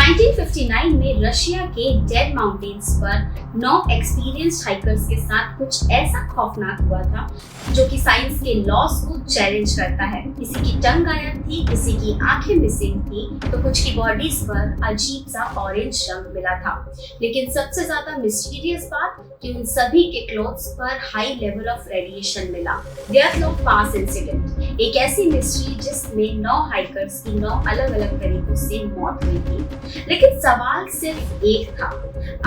1959 में रशिया के dead mountains पर 9 एक्सपीरियंस्ड हाइकर्स के साथ कुछ ऐसा खौफनाक हुआ था जो कि साइंस के लॉस को चैलेंज करता है। किसी की टंग गायब थी, किसी की आंखें मिसिंग थी, तो कुछ की बॉडीज पर अजीब सा ऑरेंज रंग मिला था। लेकिन सबसे ज्यादा मिस्टीरियस बात कि उन सभी के क्लोथ्स पर हाई लेवल ऑफ रेडिएशन मिला। डेथ ऑफ पास इंसिडेंट एक ऐसी मिस्ट्री जिसमें 9 हाइकर्स की 9 अलग अलग तरीकों से मौत हुई थी। लेकिन सवाल सिर्फ एक था,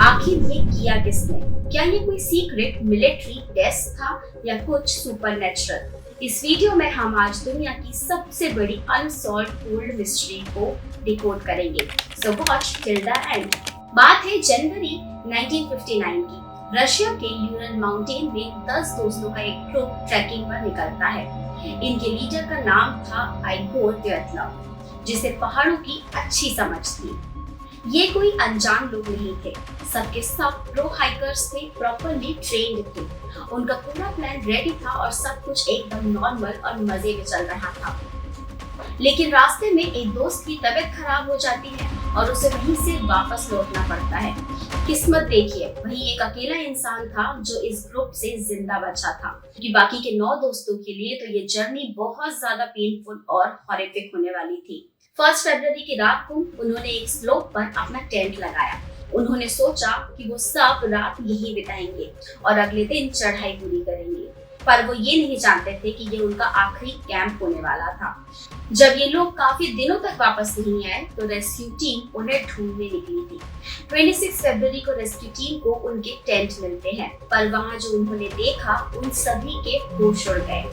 आखिर ये किया किसने? क्या ये कोई सीक्रेट मिलिट्री टेस्ट था या कुछ सुपरनैचुरल? इस वीडियो में हम आज दुनिया की सबसे बड़ी अनसॉल्व्ड ओल्ड मिस्ट्री को डिकोड करेंगे। So watch till the end. बात है जनवरी 1959 की। रशिया के यूरल माउंटेन में 10 दोस्तों का एक ग्रुप ट्रैकिंग पर निकलता है। इनके लीडर का नाम था आइगोर द्यातलव, जिसे पहाड़ों की अच्छी समझ थी। ये कोई अनजान लोग नहीं थे, सबके सब प्रो हाइकर्स थे, प्रॉपर्ली ट्रेन्ड थे। उनका पूरा प्लान रेडी था और सब कुछ एकदम नॉर्मल और मजे में चल रहा था। लेकिन रास्ते में एक दोस्त की तबीयत खराब हो जाती है और उसे वहीं से वापस लौटना पड़ता है। किस्मत देखिए, वही एक अकेला इंसान था जो इस ग्रुप से जिंदा बचा था, क्योंकि बाकी के 9 दोस्तों के लिए तो ये जर्नी बहुत ज्यादा पेनफुल और हॉरिफिक होने वाली थी। 1 फरवरी की रात को उन्होंने एक स्लोप पर अपना टेंट लगाया। उन्होंने सोचा कि वो सब रात यही बिताएंगे और अगले दिन चढ़ाई पूरी करेंगे, पर वो ये नहीं जानते थे कि ये उनका आखिरी कैंप होने वाला था। जब ये लोग काफी दिनों तक वापस नहीं आए तो रेस्क्यू टीम उन्हें ढूंढने निकली थी। 26 फरवरी को रेस्क्यू टीम को उनके टेंट मिलते हैं, पर वहाँ जो उन्होंने देखा उन सभी के होश उड़ गए।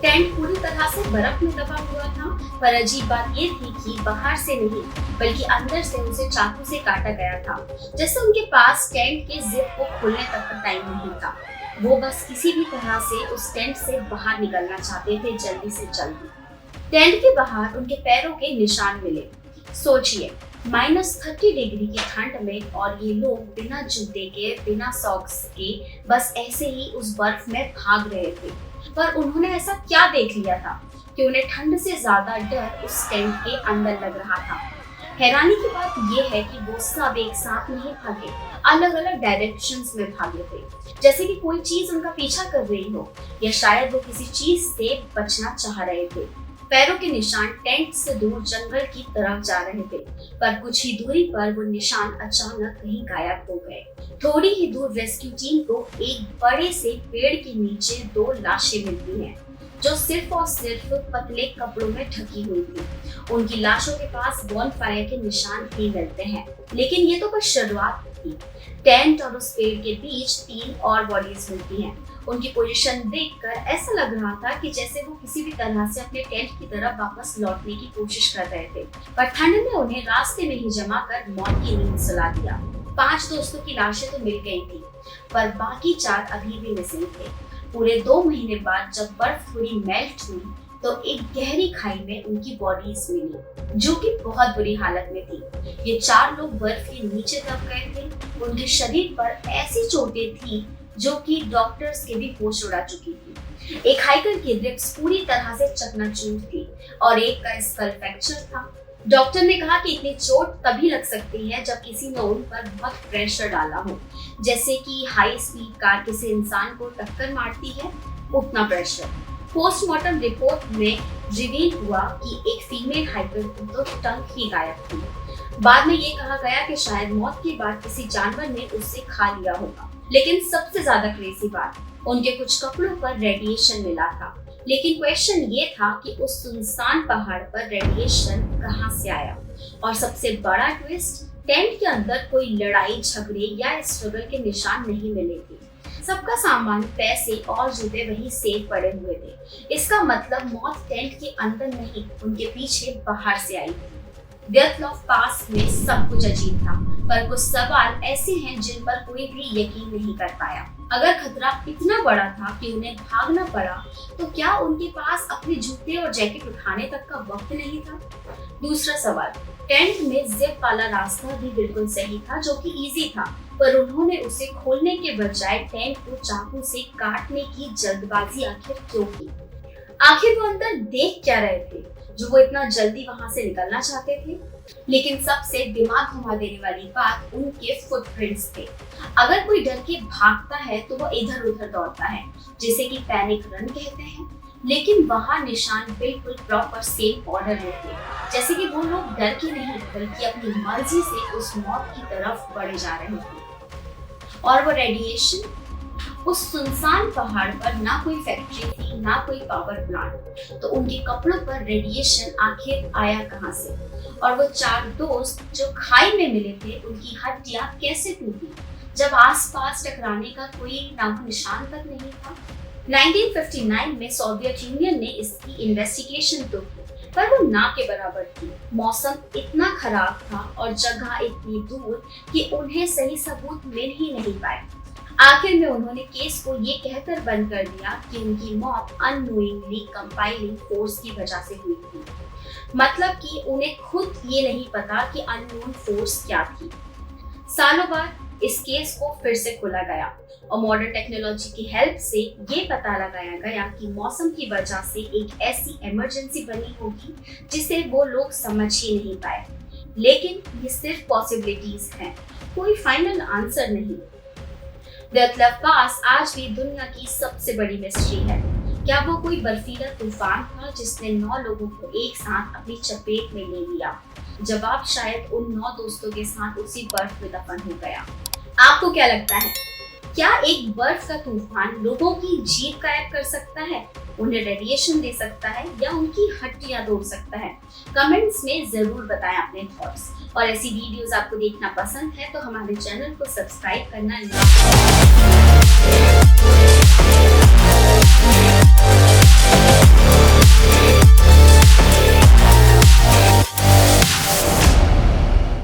टेंट पूरी तरह से बर्फ में दबा हुआ था, पर अजीब बात ये थी कि बाहर से नहीं बल्कि अंदर से उसे चाकू से काटा गया था। जैसे उनके पास टेंट के जिप को खोलने तक का टाइम नहीं था। वो बस किसी भी तरह से उस टेंट से बाहर निकलना चाहते थे, जल्दी से जल्दी। टेंट के बाहर उनके पैरों के निशान मिले। सोचिए, -30 डिग्री की ठंड में और ये लोग बिना जूते के, बिना सॉक्स के बस ऐसे ही उस बर्फ में भाग रहे थे। पर उन्होंने ऐसा क्या देख लिया था कि उन्हें ठंड से ज्यादा डर उस टेंट के अंदर लग रहा था। हैरानी की बात यह है कि वो सब एक साथ नहीं भागे, अलग अलग डायरेक्शंस में भागे थे, जैसे कि कोई चीज उनका पीछा कर रही हो या शायद वो किसी चीज से बचना चाह रहे थे। पैरों के निशान टेंट से दूर जंगल की तरफ जा रहे थे, पर कुछ ही दूरी पर वो निशान अचानक कहीं गायब हो गए। थोड़ी ही दूर रेस्क्यू टीम को एक बड़े से पेड़ के नीचे 2 लाशें मिलती हैं, जो सिर्फ और सिर्फ पतले कपड़ों में ढकी हुई थी। उनकी लाशों के पास बॉनफायर के निशान भी मिलते हैं, लेकिन ये तो बस शुरुआत थी। टेंट और उस पेड़ के बीच 3 और बॉडीज मिलती हैं। उनकी पोजीशन देखकर ऐसा लग रहा था कि जैसे वो किसी भी तरह से अपने टेंट की तरफ वापस लौटने की कोशिश कर रहे थे, पर ठंड ने उन्हें रास्ते में ही जमा कर मौत की नींद सुला दिया। 5 दोस्तों की लाशें तो मिल गई थी, पर बाकी 4 अभी भी मिसिंग थे। पूरे 2 महीने बाद जब बर्फ थोड़ी मेल्ट हुई तो एक गहरी खाई में उनकी बॉडीज मिली, जो कि बहुत बुरी हालत में थी। ये 4 लोग बर्फ के नीचे दब गए थे। उनके शरीर पर ऐसी चोटें थी जो कि डॉक्टर्स के भी होश उड़ा चुकी थी। एक हाइकर की रिब्स पूरी तरह से चकनाचूर थी और एक का स्कल फ्रैक्चर था। डॉक्टर ने कहा कि इतनी चोट तभी लग सकती है जब किसी ने उन पर बहुत प्रेशर डाला हो, जैसे कि हाई स्पीड कार किसी इंसान को टक्कर मारती है, उतना प्रेशर। पोस्टमार्टम रिपोर्ट में रिवील हुआ कि एक फीमेल हाइकर की तो टंग ही गायब थी। बाद में ये कहा गया कि शायद मौत के बाद किसी जानवर ने उससे खा लिया होगा। लेकिन सबसे ज्यादा क्रेजी बात, उनके कुछ कपड़ों पर रेडिएशन मिला था। लेकिन क्वेश्चन ये था कि उस सुनसान पहाड़ पर रेडिएशन कहां से आया? और सबसे बड़ा ट्विस्ट, टेंट के अंदर कोई लड़ाई झगड़े या स्ट्रगल के निशान नहीं मिले थे। सबका सामान, पैसे और जूते वहीं सेफ पड़े हुए थे। इसका मतलब मौत टेंट के अंदर नहीं, उनके पीछे बाहर से आई थी। डेथ ऑफ पास में सब कुछ अजीब था, पर कुछ सवाल ऐसे हैं जिन पर कोई भी यकीन नहीं कर पाया। अगर खतरा इतना बड़ा था कि उन्हें भागना पड़ा, तो क्या उनके पास अपने जूते और जैकेट उठाने तक का वक्त नहीं था? दूसरा सवाल, टेंट में जिप वाला रास्ता भी बिल्कुल सही था, जो कि इजी था, पर उन्होंने उसे खोलने के बजाय टेंट को चाकू से काटने की जल्दबाजी आखिर क्यों की? आखिर वो अंदर देख क्या रहे थे जो वो इतना जल्दी वहां से निकलना चाहते थे? लेकिन सबसे दिमाग घुमा देने वाली बात उनके फुटप्रिंट्स थे। अगर कोई डर के भागता है तो वो इधर उधर दौड़ता है, जिसे कि पैनिक रन कहते हैं। लेकिन वहाँ निशान बिल्कुल प्रॉपर सेम ऑर्डर में थे, जैसे कि वो लोग डर के नहीं बल्कि अपनी मर्जी से उस मौत की तरफ बढ़े जा रहे थे। और वो रेडिएशन, उस सुनसान पहाड़ पर ना कोई फैक्ट्री थी ना कोई पावर प्लांट, तो उनके कपड़ों पर रेडिएशन आखिर आया कहाँ से? और वो 4 दोस्त जो खाई में मिले थे, उनकी हड्डियां कैसे टूटी जब आसपास टकराने का कोई नामो निशान तक नहीं था? 1959 में सोवियत यूनियन ने इसकी इन्वेस्टिगेशन तो की, पर वो ना के बराबर थी। मौसम इतना खराब था और जगह इतनी दूर कि उन्हें सही सबूत मिल ही नहीं पाए। आखिर में उन्होंने केस को ये कहकर बंद कर दिया कि उनकी मौत अननोइंगली कंपाइलिंग फोर्स की वजह से हुई थी। मतलब कि उन्हें खुद ये नहीं पता कि अननोन फोर्स क्या थी। सालों बाद इस केस को फिर से खोला गया और मॉडर्न टेक्नोलॉजी की हेल्प से ये पता लगाया गया कि मौसम की वजह से एक ऐसी इमरजेंसी बनी होगी जिसे वो लोग समझ ही नहीं पाए। लेकिन ये सिर्फ पॉसिबिलिटीज हैं, कोई फाइनल आंसर नहीं। देतलव पास आज भी दुनिया की सबसे बड़ी मिस्ट्री है। क्या वो कोई बर्फीला तूफान था जिसने 9 लोगों को एक साथ अपनी चपेट में ले लिया? जवाब शायद उन 9 दोस्तों के साथ उसी बर्फ में दफन हो गया। आपको क्या लगता है, क्या एक बर्फ का तूफान लोगों की जीभ गायब कर सकता है, उन्हें रेडिएशन दे सकता है या उनकी हड्डियां तोड़ सकता है? कमेंट्स में जरूर बताएं अपने थॉट्स। और ऐसी वीडियोस आपको देखना पसंद है तो हमारे चैनल को सब्सक्राइब करना ना